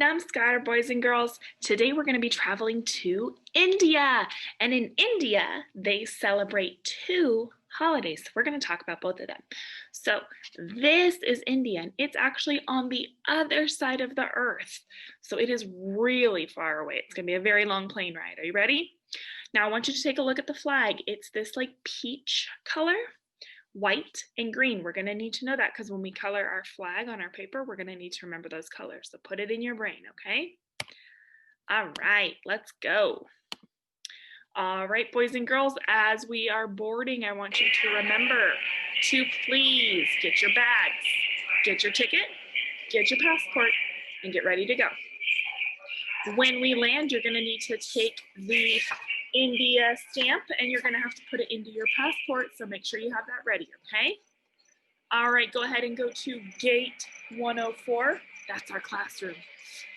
Namaskar, boys and girls. Today we're going to be traveling to India. And in India, they celebrate two holidays. So we're going to talk about both of them. So this is India, and it's actually on the other side of the earth. So it is really far away. It's going to be a very long plane ride. Are you ready? Now I want you to take a look at the flag. It's this like peach color, white and green. We're going to need to know that because when we color our flag on our paper, we're going to need to remember those colors. So put it in your brain, okay? All right, let's go. All right, boys and girls, as we are boarding, I want you to remember to please get your bags, get your ticket, get your passport, and get ready to go. When we land, you're going to need to take the India stamp and you're going to have to put it into your passport, so make sure you have that ready, okay? All right, go ahead and go to gate 104. That's our classroom.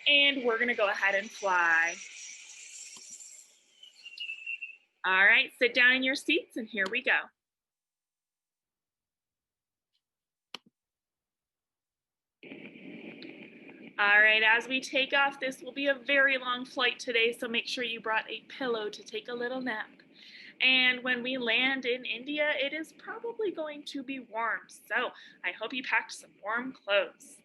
And we're going to go ahead and fly. All right, sit down in your seats and here we go. All right, as we take off, this will be a very long flight today, so make sure you brought a pillow to take a little nap. And when we land in India, it is probably going to be warm, so I hope you packed some warm clothes.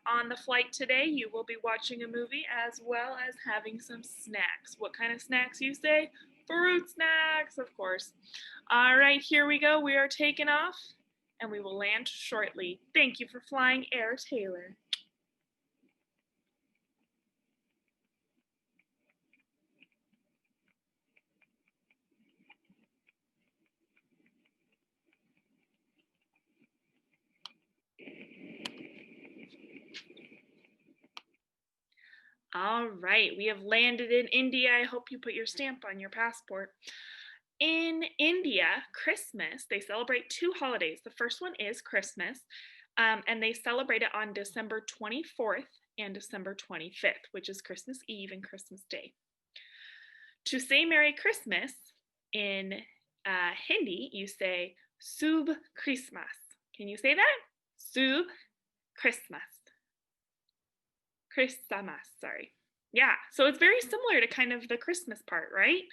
On the flight today, you will be watching a movie as well as having some snacks. What kind of snacks, you say? Fruit snacks, of course. All right, here we go. We are taking off, and we will land shortly. Thank you for flying Air Taylor. All right, we have landed in India. I hope you put your stamp on your passport. In India, Christmas, they celebrate two holidays. The first one is Christmas, and they celebrate it on December 24th and December 25th, which is Christmas Eve and Christmas Day. To say Merry Christmas in Hindi, you say Shubh Christmas. Can you say that? Shubh Christmas. Christmas, sorry. Yeah, so it's very similar to kind of the Christmas part, right?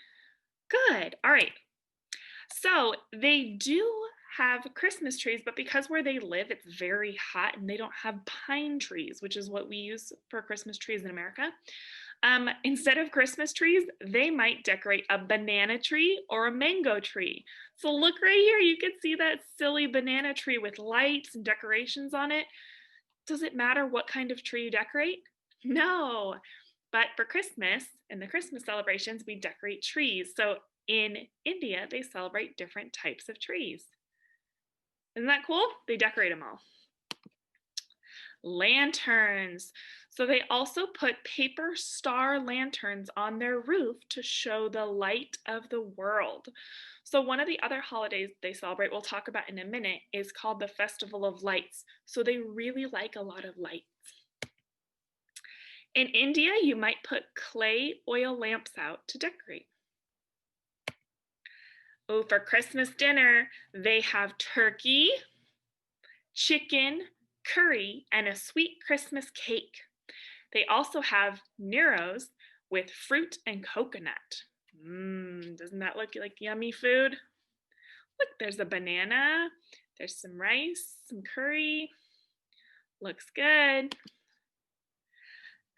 Good. All right. So they do have Christmas trees, but because where they live, it's very hot and they don't have pine trees, which is what we use for Christmas trees in America. Instead of Christmas trees, they might decorate a banana tree or a mango tree. So look right here, you can see that silly banana tree with lights and decorations on it. Does it matter what kind of tree you decorate? No, but for Christmas and the Christmas celebrations, we decorate trees. So in India, they celebrate different types of trees. Isn't that cool? They decorate them all. Lanterns. So they also put paper star lanterns on their roof to show the light of the world. So one of the other holidays they celebrate, we'll talk about in a minute, is called the Festival of Lights. So they really like a lot of lights. In India, you might put clay oil lamps out to decorate. Oh, for Christmas dinner, they have turkey, chicken, curry, and a sweet Christmas cake. They also have gyros with fruit and coconut. Doesn't that look like yummy food? Look, there's a banana, there's some rice, some curry. Looks good.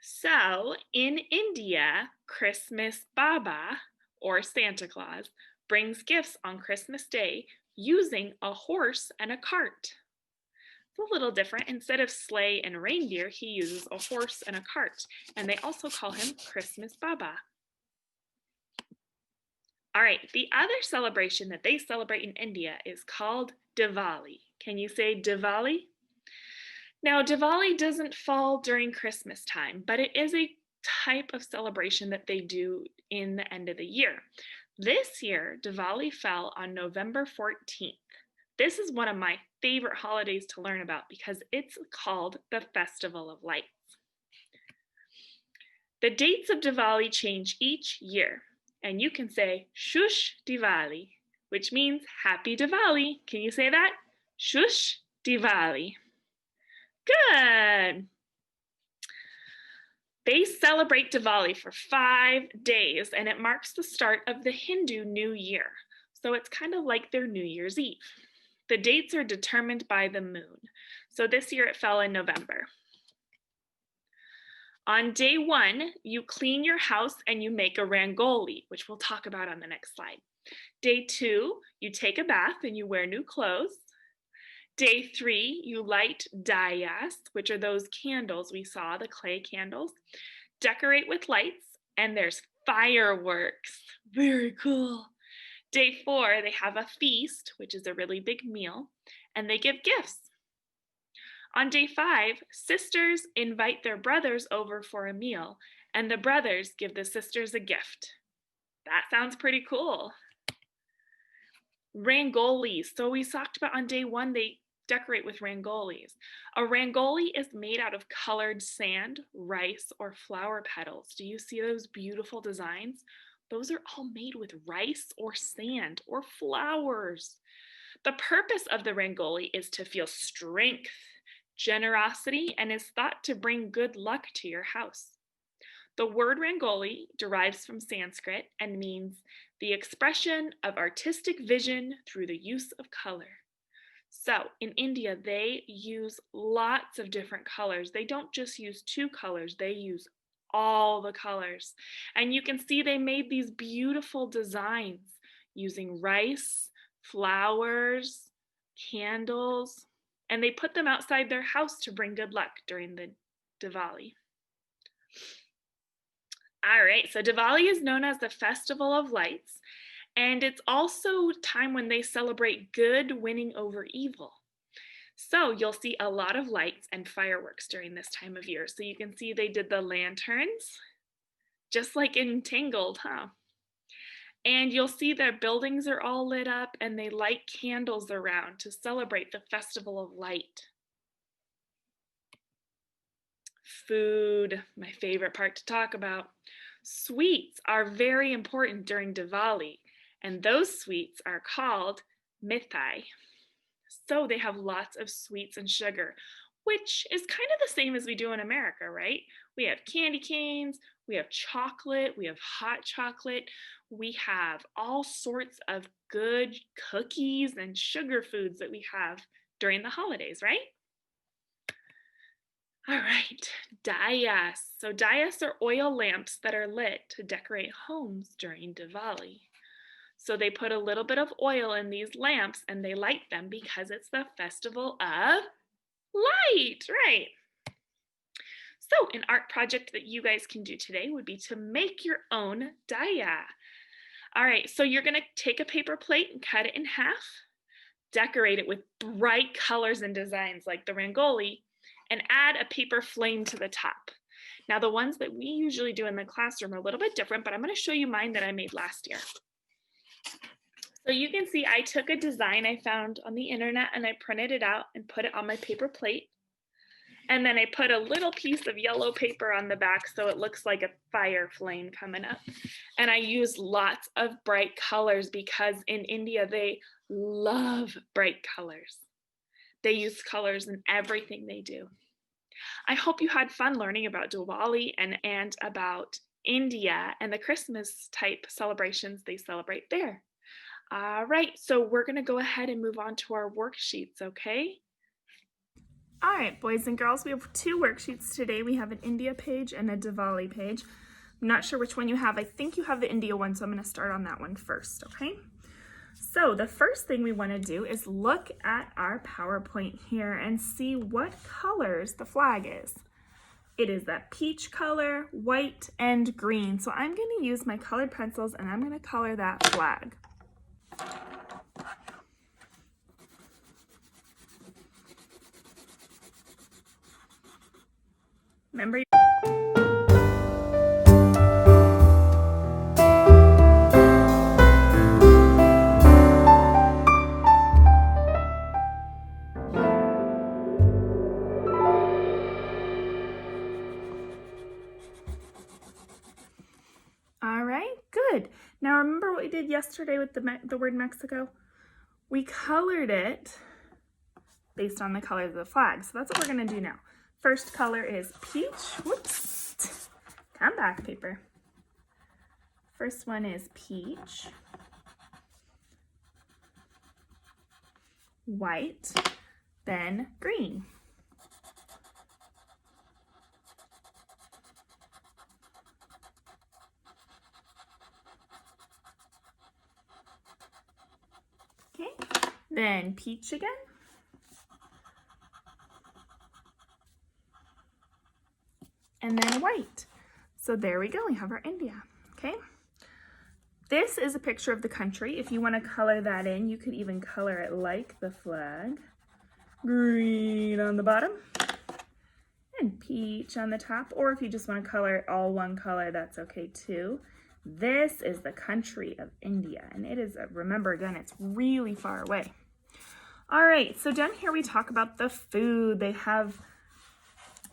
So in India, Christmas Baba, or Santa Claus, brings gifts on Christmas Day using a horse and a cart. It's a little different. Instead of sleigh and reindeer, he uses a horse and a cart, and they also call him Christmas Baba. All right, the other celebration that they celebrate in India is called Diwali. Can you say Diwali? Now, Diwali doesn't fall during Christmas time, but it is a type of celebration that they do in the end of the year. This year, Diwali fell on November 14th. This is one of my favorite holidays to learn about because it's called the Festival of Lights. The dates of Diwali change each year, and you can say Shush Diwali, which means Happy Diwali. Can you say that? Shush Diwali. Good. They celebrate Diwali for 5 days, and it marks the start of the Hindu New Year. So it's kind of like their New Year's Eve. The dates are determined by the moon. So this year it fell in November. On day 1, you clean your house and you make a rangoli, which we'll talk about on the next slide. Day 2, you take a bath and you wear new clothes. Day 3, you light diyas, which are those candles we saw, the clay candles. Decorate with lights, and there's fireworks. Very cool. Day 4, they have a feast, which is a really big meal, and they give gifts. On day 5, sisters invite their brothers over for a meal, and the brothers give the sisters a gift. That sounds pretty cool. Rangolis. So we talked about on day 1, they decorate with rangolis. A rangoli is made out of colored sand, rice, or flower petals. Do you see those beautiful designs? Those are all made with rice or sand or flowers. The purpose of the rangoli is to feel strength, generosity, and is thought to bring good luck to your house. The word rangoli derives from Sanskrit and means the expression of artistic vision through the use of color. So in India, they use lots of different colors. They don't just use 2 colors, they use all the colors. And you can see they made these beautiful designs using rice, flowers, candles, and they put them outside their house to bring good luck during the Diwali. All right, so Diwali is known as the Festival of Lights, and it's also time when they celebrate good winning over evil. So you'll see a lot of lights and fireworks during this time of year. So you can see they did the lanterns, just like in Tangled, huh? And you'll see their buildings are all lit up and they light candles around to celebrate the Festival of Light. Food, my favorite part to talk about. Sweets are very important during Diwali, and those sweets are called mithai. So they have lots of sweets and sugar, which is kind of the same as we do in America, right? We have candy canes, we have chocolate, we have hot chocolate, we have all sorts of good cookies and sugar foods that we have during the holidays, right? All right, diyas. So diyas are oil lamps that are lit to decorate homes during Diwali. So they put a little bit of oil in these lamps and they light them because it's the festival of light, right? So an art project that you guys can do today would be to make your own diya. All right, so you're gonna take a paper plate and cut it in half, decorate it with bright colors and designs like the rangoli, and add a paper flame to the top. Now the ones that we usually do in the classroom are a little bit different, but I'm gonna show you mine that I made last year. So you can see I took a design I found on the internet and I printed it out and put it on my paper plate. And then I put a little piece of yellow paper on the back so it looks like a fire flame coming up. And I used lots of bright colors because in India they love bright colors. They use colors in everything they do. I hope you had fun learning about Diwali and about India and the Christmas type celebrations they celebrate there. All right, so we're gonna go ahead and move on to our worksheets, okay? All right, boys and girls, we have 2 worksheets today. We have an India page and a Diwali page. I'm not sure which one you have. I think you have the India one, so I'm gonna start on that one first, okay? So the first thing we want to do is look at our PowerPoint here and see what colors the flag is. It is that peach color, white, and green. So I'm going to use my colored pencils and I'm going to color that flag. Remember, all right, good. Now remember what we did yesterday with the word Mexico? We colored it based on the colors of the flag. So that's what we're gonna do now. First color is peach, whoops. Come back, paper. First one is peach, white, then green. Okay, then peach again. And then white. So there we go, we have our India, okay? This is a picture of the country. If you want to color that in, you could even color it like the flag. Green on the bottom and peach on the top, or if you just want to color it all one color, that's okay too. This is the country of India, and it is, remember again, it's really far away. All right, so down here we talk about the food. They have,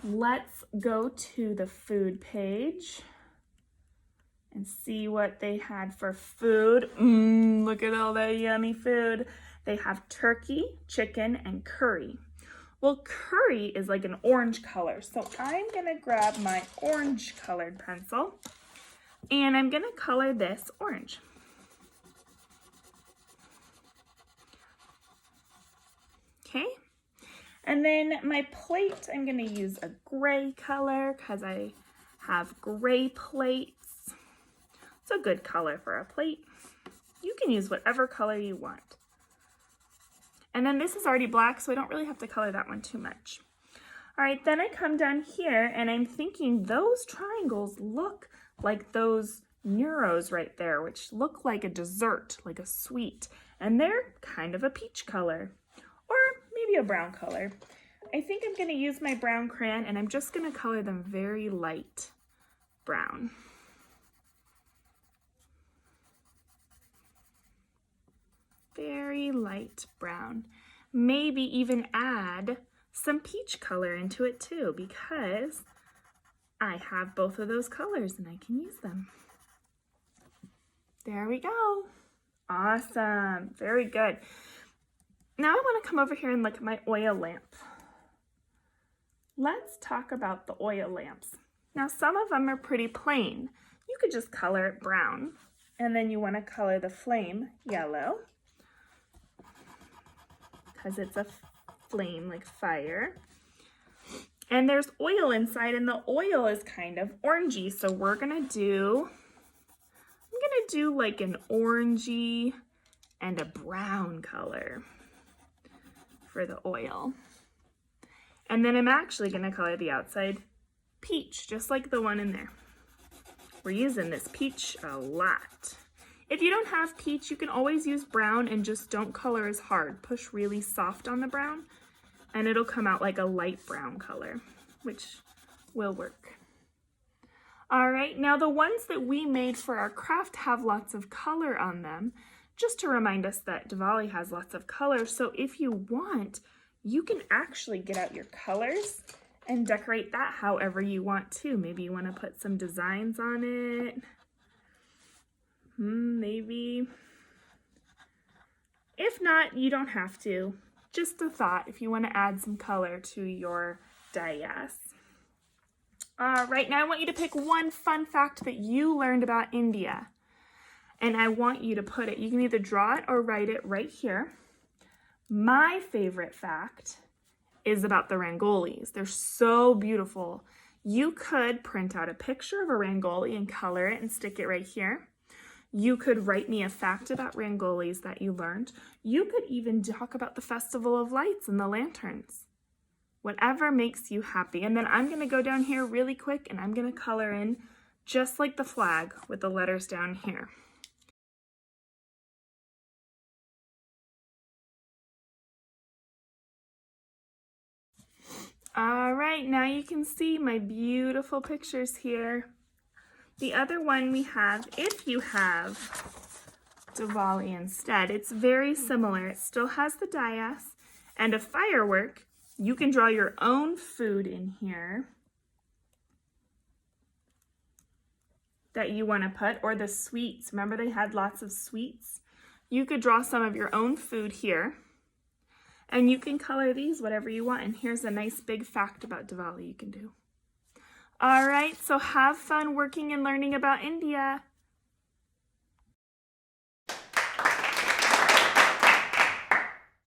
let's go to the food page and see what they had for food. Look at all that yummy food. They have turkey, chicken, and curry. Well, curry is like an orange color, so I'm gonna grab my orange colored pencil and I'm gonna color this orange. Okay, and then my plate, I'm gonna use a gray color because I have gray plates. It's a good color for a plate. You can use whatever color you want. And then this is already black, so I don't really have to color that one too much. All right, then I come down here and I'm thinking those triangles look like those neuros right there, which look like a dessert, like a sweet. And they're kind of a peach color, or maybe a brown color. I think I'm gonna use my brown crayon and I'm just gonna color them very light brown. Very light brown. Maybe even add some peach color into it too, because I have both of those colors and I can use them. There we go. Awesome. Very good. Now I want to come over here and look at my oil lamp. Let's talk about the oil lamps. Now some of them are pretty plain. You could just color it brown, and then you want to color the flame yellow, because it's a flame like fire. And there's oil inside, and the oil is kind of orangey, so I'm gonna do like an orangey and a brown color for the oil. And then I'm actually gonna color the outside peach, just like the one in there. We're using this peach a lot. If you don't have peach, you can always use brown and just don't color as hard. Push really soft on the brown and it'll come out like a light brown color, which will work. All right, now the ones that we made for our craft have lots of color on them, just to remind us that Diwali has lots of color. So if you want, you can actually get out your colors and decorate that however you want to. Maybe you want to put some designs on it. Maybe. If not, you don't have to. Just a thought if you want to add some color to your dais. All right, now I want you to pick one fun fact that you learned about India. And I want you to put it, you can either draw it or write it right here. My favorite fact is about the rangolis. They're so beautiful. You could print out a picture of a rangoli and color it and stick it right here. You could write me a fact about rangolis that you learned. You could even talk about the Festival of Lights and the lanterns. Whatever makes you happy. And then I'm gonna go down here really quick and I'm gonna color in just like the flag with the letters down here. All right, now you can see my beautiful pictures here. The other one we have, if you have Diwali instead, it's very similar. It still has the dais and a firework. You can draw your own food in here that you want to put, or the sweets. Remember they had lots of sweets? You could draw some of your own food here. And you can color these whatever you want. And here's a nice big fact about Diwali you can do. All right, so have fun working and learning about India.